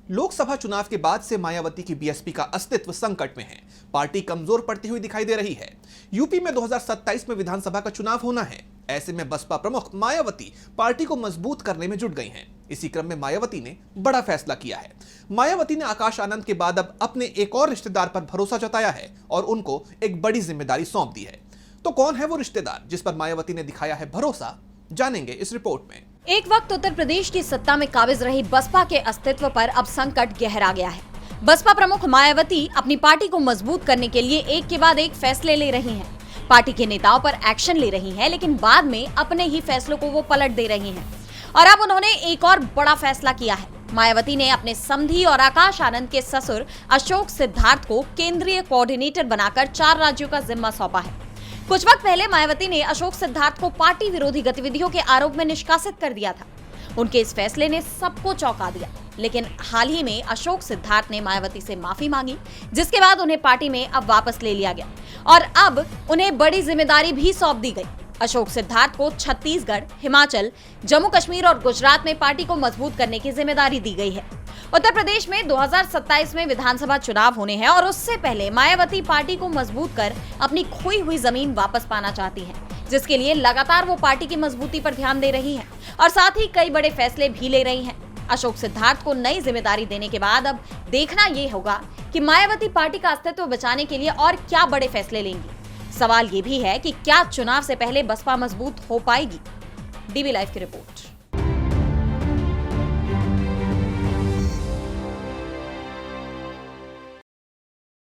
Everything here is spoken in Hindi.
लोकसभा चुनाव के बाद से मायावती की बीएसपी का अस्तित्व संकट में है। पार्टी कमजोर पड़ती हुई दिखाई दे रही है। यूपी में 2027 में विधानसभा का चुनाव होना है। ऐसे में बसपा प्रमुख मायावती पार्टी को मजबूत करने में जुट गई हैं। इसी क्रम में मायावती ने बड़ा फैसला किया है। मायावती ने आकाश आनंद के बाद अब अपने एक और रिश्तेदार पर भरोसा जताया है और उनको एक बड़ी जिम्मेदारी सौंप दी है। तो कौन है वो रिश्तेदार जिस पर मायावती ने दिखाया है भरोसा, जानेंगे इस रिपोर्ट में। एक वक्त उत्तर प्रदेश की सत्ता में काबिज रही बसपा के अस्तित्व पर अब संकट गहरा गया है। बसपा प्रमुख मायावती अपनी पार्टी को मजबूत करने के लिए एक के बाद एक फैसले ले रही हैं। पार्टी के नेताओं पर एक्शन ले रही हैं, लेकिन बाद में अपने ही फैसलों को वो पलट दे रही हैं। और अब उन्होंने एक और बड़ा फैसला किया है। मायावती ने अपने समधी और आकाश आनंद के ससुर अशोक सिद्धार्थ को केंद्रीय कोऑर्डिनेटर बनाकर 4 राज्यों का जिम्मा सौंपा है। कुछ वक्त पहले मायावती ने अशोक सिद्धार्थ को पार्टी विरोधी गतिविधियों के आरोप में निष्कासित कर दिया था। उनके इस फैसले ने सबको चौंका दिया, लेकिन हाल ही में अशोक सिद्धार्थ ने मायावती से माफी मांगी, जिसके बाद उन्हें पार्टी में अब वापस ले लिया गया और अब उन्हें बड़ी जिम्मेदारी भी सौंप दी गई। अशोक सिद्धार्थ को छत्तीसगढ़, हिमाचल, जम्मू कश्मीर और गुजरात में पार्टी को मजबूत करने की जिम्मेदारी दी गई है। उत्तर प्रदेश में 2027 में विधानसभा चुनाव होने हैं और उससे पहले मायावती पार्टी को मजबूत कर अपनी खोई हुई जमीन वापस पाना चाहती हैं, जिसके लिए लगातार वो पार्टी की मजबूती पर ध्यान दे रही हैं और साथ ही कई बड़े फैसले भी ले रही हैं। अशोक सिद्धार्थ को नई जिम्मेदारी देने के बाद अब देखना ये होगा कि मायावती पार्टी का अस्तित्व बचाने के लिए और क्या बड़े फैसले लेंगी। सवाल ये भी है कि क्या चुनाव से पहले बसपा मजबूत हो पाएगी। डीबी लाइव की रिपोर्ट।